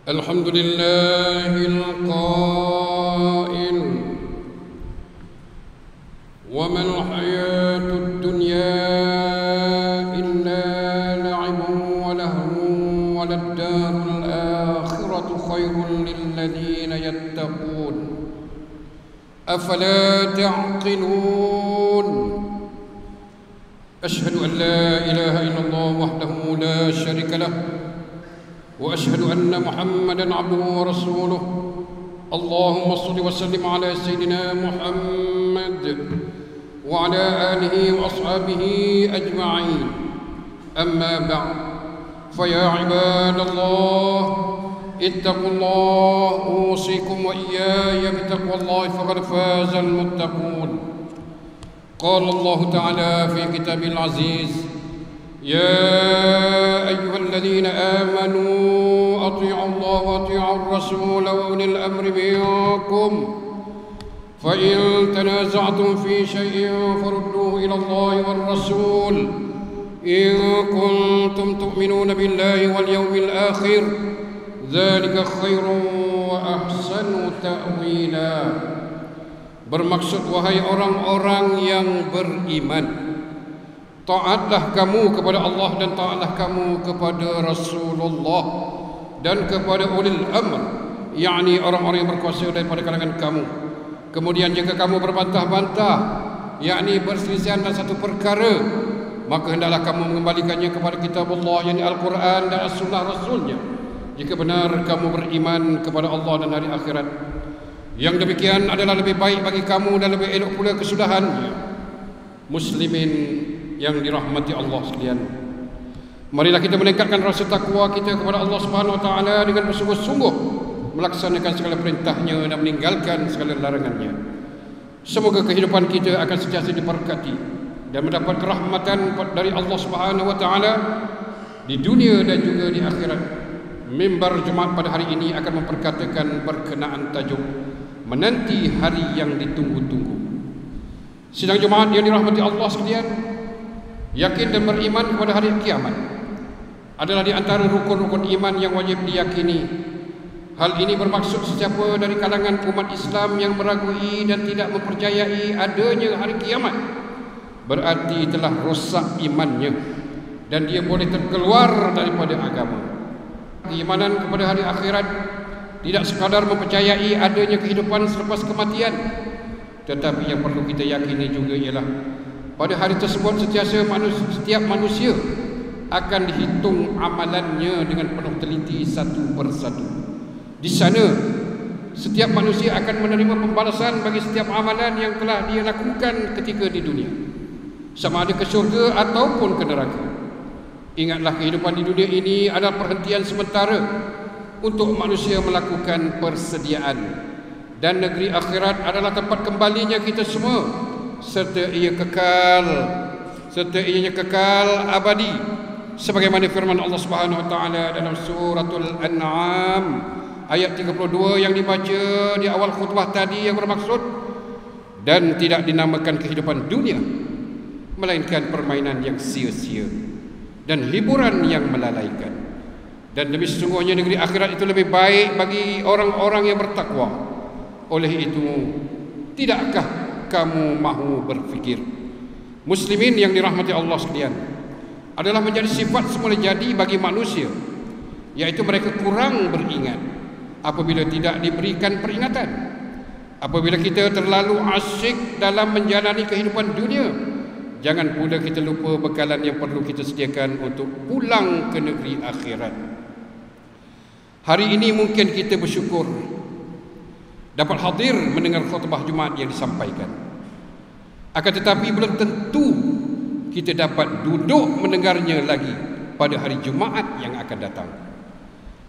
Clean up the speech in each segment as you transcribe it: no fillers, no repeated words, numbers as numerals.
الحمد لله القائل وما الحياة الدنيا إلا لعب ولهو وللدار الآخرة خير للذين يتقون أفلا تعقلون أشهد أن لا إله إلا الله وحده لا شريك له وأشهد أن محمدًا عبده ورسوله اللهم صل وسلم على سيدنا محمد وعلى آله وأصحابه أجمعين أما بعد فيا عباد الله اتقوا الله أوصيكم وإياي بتقوى الله فقد فاز المتقون قال الله تعالى في كتابه العزيز يا أيها الذين آمنوا أطيعوا الله وأطيعوا الرسول وأولي الأمر منكم فإن تنازعتم في شيء فردوه إلى الله والرسول إن كنتم تؤمنون بالله واليوم الآخر ذلك خير وأحسن تأويلا. Bermaksud wahai orang-orang yang beriman, taatlah kamu kepada Allah dan taatlah kamu kepada Rasulullah dan kepada ulil amr, yakni orang-orang yang berkuasa daripada kalangan kamu. Kemudian jika kamu berbantah-bantah, yakni berselisihan dalam satu perkara, maka hendaklah kamu mengembalikannya kepada kitab Allah, yakni Al-Quran dan As-Sunnah Rasulnya, jika benar kamu beriman kepada Allah dan hari akhirat. Yang demikian adalah lebih baik bagi kamu dan lebih elok pula kesudahannya. Muslimin yang dirahmati Allah sekalian, marilah kita meningkatkan rasa takwa kita kepada Allah Subhanahu wa taala dengan bersungguh-sungguh melaksanakan segala perintahnya dan meninggalkan segala larangannya. Semoga kehidupan kita akan sentiasa diberkati dan mendapat rahmatan dari Allah Subhanahu wa taala di dunia dan juga di akhirat. Mimbar Jumaat pada hari ini akan memperkatakan berkenaan tajuk menanti hari yang ditunggu-tunggu. Sidang Jumaat yang dirahmati Allah sekalian, yakin dan beriman kepada hari kiamat adalah di antara rukun-rukun iman yang wajib diyakini. Hal ini bermaksud sesiapa dari kalangan umat Islam yang meragui dan tidak mempercayai adanya hari kiamat, berarti telah rosak imannya dan dia boleh terkeluar daripada agama. Keimanan kepada hari akhirat tidak sekadar mempercayai adanya kehidupan selepas kematian, tetapi yang perlu kita yakini juga ialah pada hari tersebut setiap manusia akan dihitung amalannya dengan penuh teliti satu persatu. Di sana setiap manusia akan menerima pembalasan bagi setiap amalan yang telah dia lakukan ketika di dunia, sama ada ke syurga ataupun ke neraka. Ingatlah, kehidupan di dunia ini adalah perhentian sementara untuk manusia melakukan persediaan, dan negeri akhirat adalah tempat kembalinya kita semua, serta ianya kekal abadi, sebagaimana firman Allah Subhanahu wa taala dalam suratul An'am ayat 32 yang dibaca di awal khutbah tadi, yang bermaksud dan tidak dinamakan kehidupan dunia melainkan permainan yang sia-sia dan hiburan yang melalaikan, dan demi sesungguhnya negeri akhirat itu lebih baik bagi orang-orang yang bertakwa. Oleh itu, tidakkah kamu mahu berfikir, muslimin yang dirahmati Allah sekalian, adalah menjadi sifat semula jadi bagi manusia, yaitu mereka kurang beringat apabila tidak diberikan peringatan. Apabila kita terlalu asyik dalam menjalani kehidupan dunia, jangan pula kita lupa bekalan yang perlu kita sediakan untuk pulang ke negeri akhirat. Hari ini mungkin kita bersyukur dapat hadir mendengar khutbah Jumaat yang disampaikan. Akan tetapi belum tentu kita dapat duduk mendengarnya lagi pada hari Jumaat yang akan datang.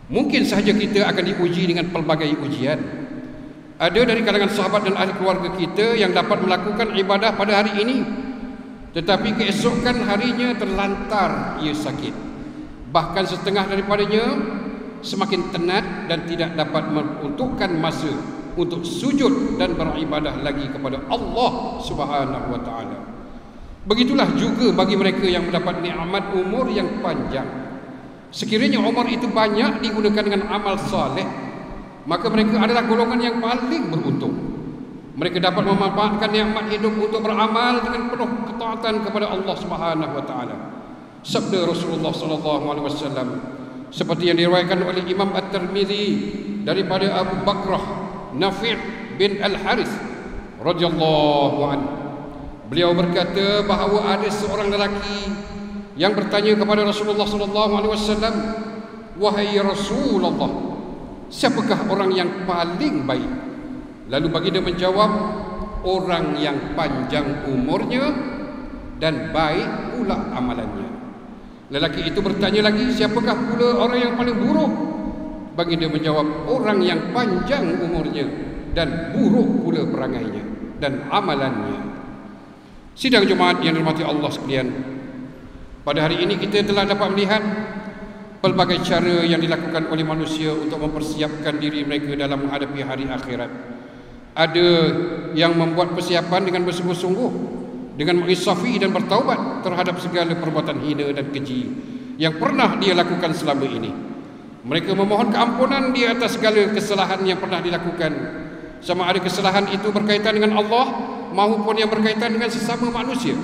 Mungkin sahaja kita akan diuji dengan pelbagai ujian. Ada dari kalangan sahabat dan ahli keluarga kita yang dapat melakukan ibadah pada hari ini, tetapi keesokan harinya terlantar ia sakit. Bahkan setengah daripadanya semakin tenat dan tidak dapat memperuntukkan masa untuk sujud dan beribadah lagi kepada Allah Subhanahu wa taala. Begitulah juga bagi mereka yang mendapat nikmat umur yang panjang, Sekiranya umur itu banyak digunakan dengan amal saleh, maka mereka adalah golongan yang paling beruntung. Mereka dapat memanfaatkan nikmat hidup untuk beramal dengan penuh ketaatan kepada Allah Subhanahu wa taala. Sabda Rasulullah sallallahu alaihi wasallam seperti yang diriwayatkan oleh Imam At-Tirmizi daripada Abu Bakrah Nafi' bin Al-Harith radhiyallahu anhu. Beliau berkata bahawa ada seorang lelaki yang bertanya kepada Rasulullah sallallahu alaihi wasallam, "Wahai Rasulullah, siapakah orang yang paling baik?" Lalu baginda menjawab, "Orang yang panjang umurnya dan baik pula amalannya." Lelaki itu bertanya lagi, "Siapakah pula orang yang paling buruk?" Baginda menjawab, "Orang yang panjang umurnya dan buruk pula perangainya dan amalannya." Sidang Jumaat yang dirahmati Allah sekalian, pada hari ini kita telah dapat melihat pelbagai cara yang dilakukan oleh manusia untuk mempersiapkan diri mereka dalam menghadapi hari akhirat. Ada yang membuat persiapan dengan bersungguh-sungguh, dengan menginsafi dan bertaubat terhadap segala perbuatan hina dan keji yang pernah dia lakukan selama ini. Mereka memohon keampunan di atas segala kesalahan yang pernah dilakukan, sama ada kesalahan itu berkaitan dengan Allah maupun yang berkaitan dengan sesama manusia.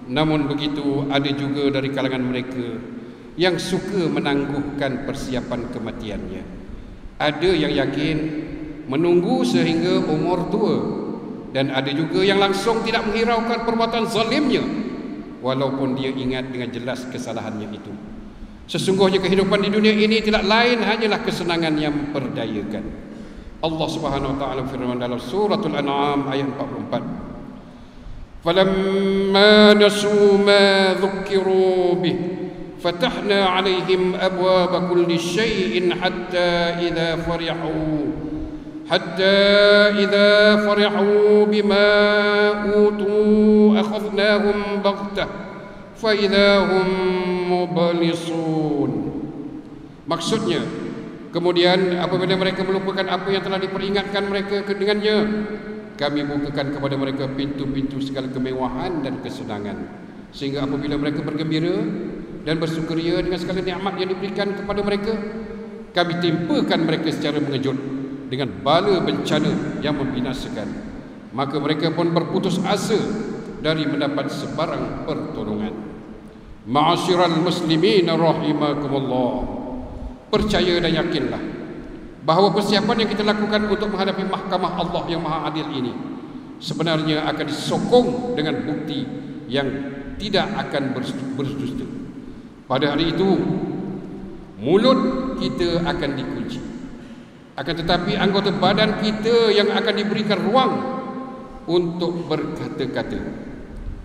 Namun begitu, ada juga dari kalangan mereka yang suka menangguhkan persiapan kematiannya. Ada yang yakin menunggu sehingga umur tua, dan ada juga yang langsung tidak menghiraukan perbuatan zalimnya walaupun dia ingat dengan jelas kesalahannya itu. Sesungguhnya kehidupan di dunia ini tidak lain hanyalah kesenangan yang memperdayakan. Allah Subhanahu wa taala firman dalam suratul An'am ayat 44, "Falamma nasu ma dzukiru bih fatahna 'alaihim abwaaba kulli syai'in hatta idza فرحوا بما أوتوا أخذناهم بغتة فإذا هم مبلسون." Maksudnya, kemudian apabila mereka melupakan apa yang telah diperingatkan mereka dengannya, kami bukakan kepada mereka pintu-pintu segala kemewahan dan kesenangan, sehingga apabila mereka bergembira dan bersukaria dengan segala nikmat yang diberikan kepada mereka, kami timpakan mereka secara mengejut dengan bala bencana yang membinasakan. Maka mereka pun berputus asa dari mendapat sebarang pertolongan. Ma'asyiral muslimin rahimakumullah, percaya dan yakinlah bahawa persiapan yang kita lakukan untuk menghadapi mahkamah Allah yang maha adil ini sebenarnya akan disokong dengan bukti yang tidak akan berdusta. Pada hari itu, mulut kita akan dikunci, akan tetapi anggota badan kita yang akan diberikan ruang untuk berkata-kata.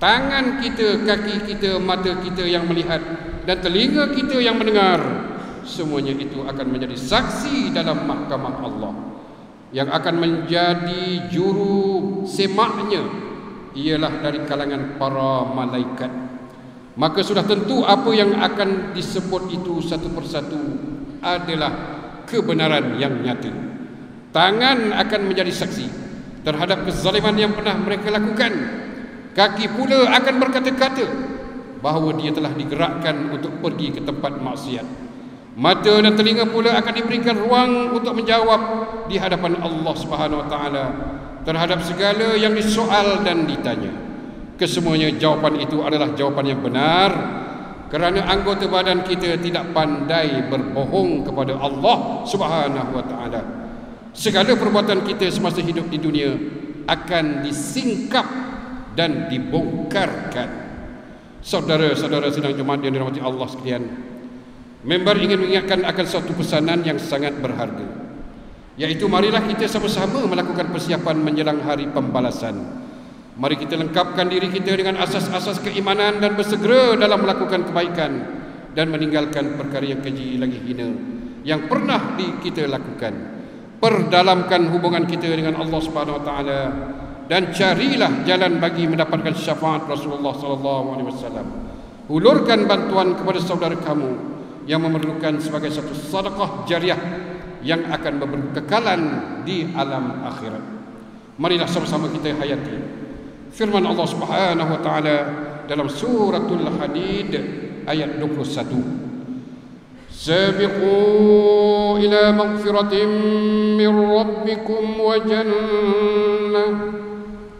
Tangan kita, kaki kita, mata kita yang melihat dan telinga kita yang mendengar, semuanya itu akan menjadi saksi dalam mahkamah Allah. Yang akan menjadi juru semaknya ialah dari kalangan para malaikat. Maka sudah tentu apa yang akan disebut itu satu persatu adalah kebenaran yang nyata. Tangan akan menjadi saksi terhadap kezaliman yang pernah mereka lakukan. Kaki pula akan berkata-kata bahawa dia telah digerakkan untuk pergi ke tempat maksiat. Mata dan telinga pula akan diberikan ruang untuk menjawab di hadapan Allah Subhanahu wa taala terhadap segala yang disoal dan ditanya. Kesemuanya jawapan itu adalah jawapan yang benar, kerana anggota badan kita tidak pandai berbohong kepada Allah Subhanahu wa taala. Segala perbuatan kita semasa hidup di dunia akan disingkap dan dibongkarkan. Saudara-saudara sidang Jumaat yang dirahmati Allah sekalian, member ingin mengingatkan akan satu pesanan yang sangat berharga, iaitu marilah kita sama-sama melakukan persiapan menjelang hari pembalasan. Mari kita lengkapkan diri kita dengan asas-asas keimanan dan bersegera dalam melakukan kebaikan dan meninggalkan perkara yang keji lagi hina yang pernah kita lakukan. Perdalamkan hubungan kita dengan Allah Subhanahu wa taala dan carilah jalan bagi mendapatkan syafaat Rasulullah sallallahu alaihi wasallam. Hulurkan bantuan kepada saudara kamu yang memerlukan sebagai satu sedekah jariah yang akan memberi kekekalan di alam akhirat. Marilah sama-sama kita hayati firman Allah Subhanahu wa taala dalam suratul Hadid ayat 21. سابقوا إلى مغفرة من ربكم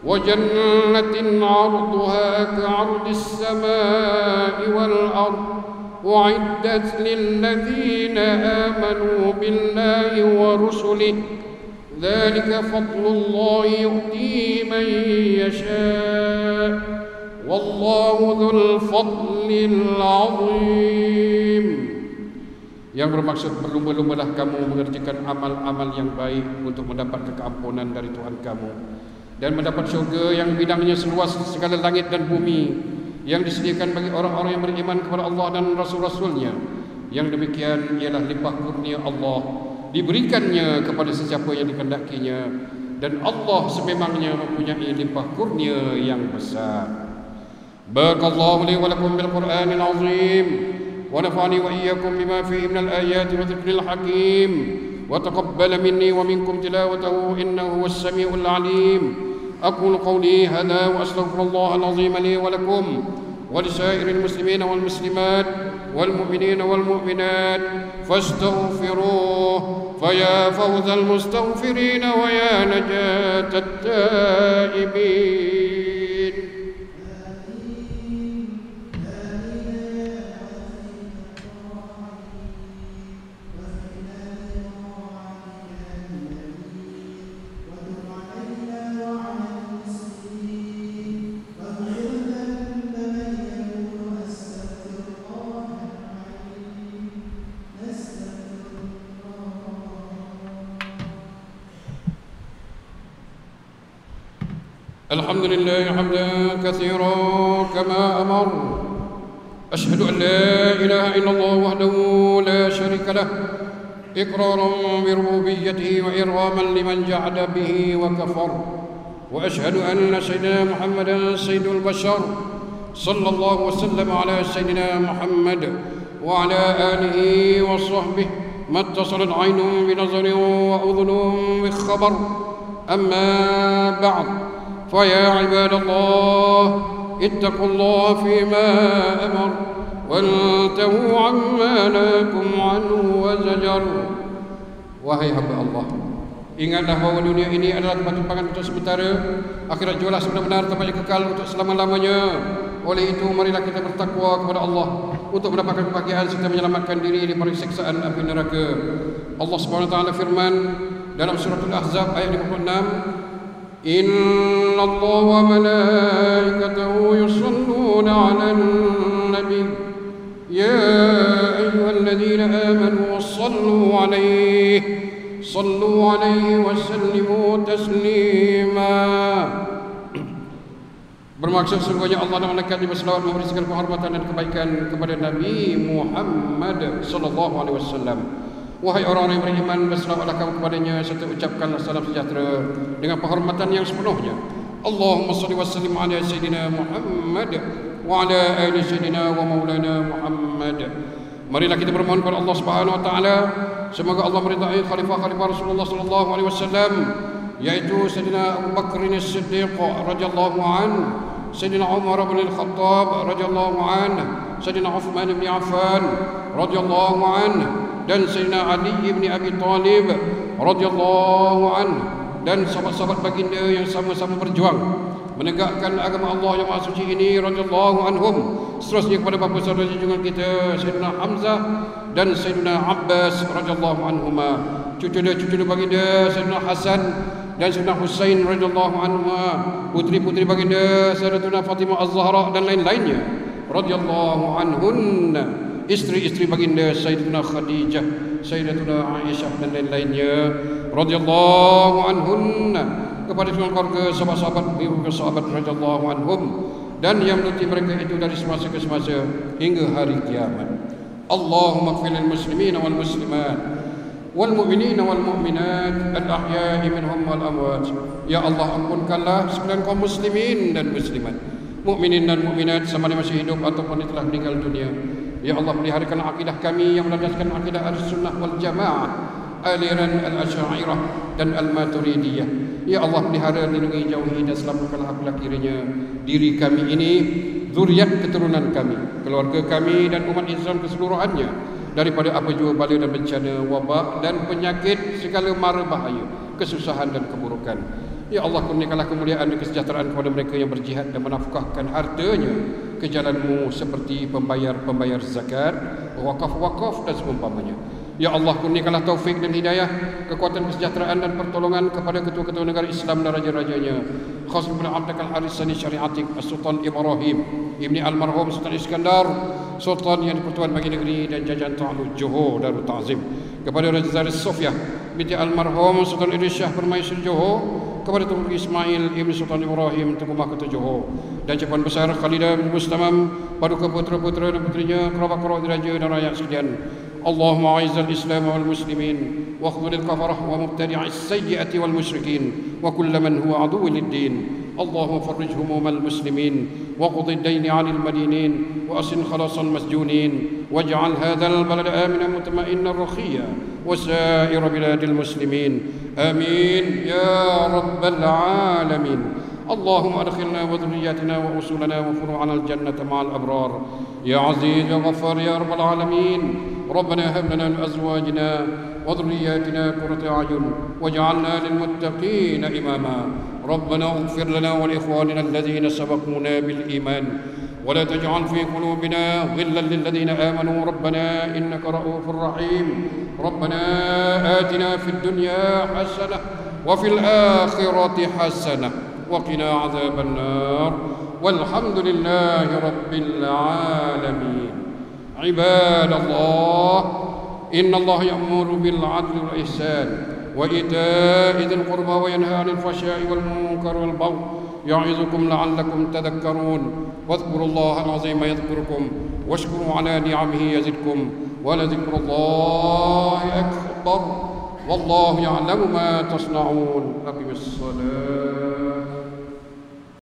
وجنة عرضها كعرض السماء والأرض أعدت للذين آمنوا بالله ورسله ذلك فضل الله يؤتيه من يشاء والله ذو الفضل العظيم. Yang bermaksud berlumba-lumbalah kamu mengerjakan amal-amal yang baik untuk mendapat keampunan dari Tuhan kamu dan mendapat syurga yang bidangnya seluas segala langit dan bumi, yang disediakan bagi orang-orang yang beriman kepada Allah dan Rasul-Rasulnya. Yang demikian ialah limpah kurnia Allah, diberikannya kepada sesiapa yang dikehendakinya, dan Allah sememangnya mempunyai limpah kurnia yang besar. Barakallahu li wa lakum bil Qur'anil azim wa nafa'ani wa iyyakum bima fihi minal ayati wa dzikril hakim wa taqabbal minni wa minkum tilawatahu innahu huwas samiul alim. أقول قولي هذا وأستغفر الله العظيم لي ولكم ولسائر المسلمين والمسلمات والمؤمنين والمؤمنات فاستغفروه فيا فوز المستغفرين ويا نجاة التائبين. الحمد لله حمدا كثيرا كما أمر. أشهد أن لا إله إلا الله وحده لا شريك له إقرارا بربوبيته وإرغاما لمن جحد به وكفر. وأشهد أن سيدنا محمدا سيد البشر صلى الله وسلم على سيدنا محمد وعلى آله وصحبه ما اتصلت عين بنظر وأذن بخبر. أما بعد، فيا عباد الله اتقوا الله فيما أمر وانتهوا عما نهاكم عنه وزجر. Wahai hamba Allah, ingatlah bahawa dunia ini adalah tempat tumpangan untuk sementara, akhirat jualah sebenar-benar tempat yang kekal untuk selama-lamanya. Oleh itu marilah kita bertakwa kepada Allah untuk mendapatkan kebahagiaan serta menyelamatkan diri dari siksaan api neraka. Allah Subhanahu wa taala firman dalam surah Al-Ahzab ayat 56, Inna Allah wa malaikatahu yusalluna 'alan nabi ya ayyuhalladzina amanu sallu 'alaihi wa sallimu taslima. Bermaksud sungguhnya Allah dan malaikatnya berselawat memberi segala penghormatan dan kebaikan kepada Nabi Muhammad sallallahu alaihi wasallam. Wahai orang-orang yang beriman, berselawatlah kamu kepadanya serta ucapkanlah salam sejahtera dengan penghormatan yang sepenuhnya. Allahumma salli wa sallim ala sayyidina Muhammad wa ala ali sayyidina wa maulana Muhammad. Marilah kita bermohon kepada Allah Subhanahu wa taala semoga Allah meridai khalifah-khalifah Rasulullah sallallahu alaihi wasallam, yaitu Sayyidina Abu Bakr As-Siddiq radhiyallahu anhu, Sayyidina Umar bin Al-Khattab radhiyallahu anhu, Sayyidina Uthman bin Affan radhiyallahu anhu, dan Sayyidina Ali bin Abi Talib radhiyallahu anhu, dan sahabat-sahabat baginda yang sama-sama berjuang menegakkan agama Allah yang maha suci ini radhiyallahu anhum. Seterusnya kepada bapa saudara junjungan kita Sayyidina Hamzah dan Sayyidina Abbas radhiyallahu anhuma, cucu-cucu baginda Sayyidina Hasan dan Sayyidina Husain radhiyallahu anhuma, putri-putri baginda Sayyidatuna Fatimah Az-Zahra dan lain-lainnya radhiyallahu anhunna, istri-istri baginda Sayyidatuna Khadijah, Sayyidatuna Aisyah dan lain-lainnya radhiyallahu anhunna, kepada semua keluarga sahabat-sahabat ibu sahabat radhiyallahu anhum, dan yang menuruti mereka itu dari semasa ke semasa hingga hari kiamat. Allahumma ighfir lil muslimina wal muslimat wal mu'minina wal mu'minat al ahya'i minhum wal amwat. Ya Allah, ampunkanlah sekalian kaum muslimin dan muslimat, mukminin dan mukminat sama ada masih hidup ataupun telah meninggal dunia. Ya Allah, peliharakan akidah kami yang melandaskan akidah Ahlussunnah wal Jamaah, aliran al-Asy'ariyah dan al-Maturidiyah. Ya Allah, pelihara, lindungi, jauhi dan selamatkanlah apabila kiranya diri kami ini, zuriat keturunan kami, keluarga kami dan umat Islam keseluruhannya daripada apa jua bala dan bencana, wabak dan penyakit, segala mara bahaya, kesusahan dan keburukan. Ya Allah, kurniakanlah kemuliaan dan kesejahteraan kepada mereka yang berjihad dan menafkahkan hartanya ke jalan-Mu seperti pembayar-pembayar zakat, wakaf-wakaf dan seumpamanya. Ya Allah, kurniakanlah taufik dan hidayah, kekuatan kesejahteraan dan pertolongan kepada ketua-ketua negara Islam dan raja-rajanya, khas bin Abdul Harisani Syariatik Sultan Ibrahim Ibni Almarhum Sultan Iskandar, Sultan yang di-Pertuan Bagi Negeri dan Jajahan Ta'aluk Johor Darul Ta'zim, kepada Raja Zaris Sofia binti Almarhum Sultan Idris Shah Permaisuri Johor, kepada Tengku Ismail Ibn Sultan Ibrahim Tengku Mahkota Johor, dan Cepuan Besar Khalidah bin Mustamam, paduka putra-putra dan putrinya, kerabat-kerabat raja dan rakyat sekalian. Allahumma a'izzal Islam wal muslimin wa khudhil kafarah wa mubtadi'is sayyi'ati wal musyrikin wa kulla man huwa aduwwun lid-din. اللهم فرج هموم المسلمين وقض الدين عن المدينين وأسن خلاص المسجونين واجعل هذا البلد آمنا مطمئنا رخيا وسائر بلاد المسلمين آمين يا رب العالمين. اللهم أدخلنا وذرياتنا وأصولنا وفروعنا الجنة مع الأبرار يا عزيز يا غفار يا رب العالمين. ربنا هب لنا من أزواجنا وذرياتنا قرة أعين واجعلنا للمتقين إماما. ربنا اغفر لنا ولإخواننا الذين سبقونا بالإيمان ولا تجعل في قلوبنا غلا للذين آمنوا ربنا إنك رؤوف رحيم. ربنا آتنا في الدنيا حسنة وفي الآخرة حسنة وقنا عذاب النار والحمد لله رب العالمين. عباد الله، إن الله يأمر بالعدل والإحسان وإيتاء ذي القربى وينهى عن الفحشاء والمنكر والبغي يعظكم لعلكم تذكرون. واذكروا الله العظيم يذكركم واشكروا على نعمه يزدكم ولذكر الله أكبر والله يعلم ما تصنعون. أقم الصلاة.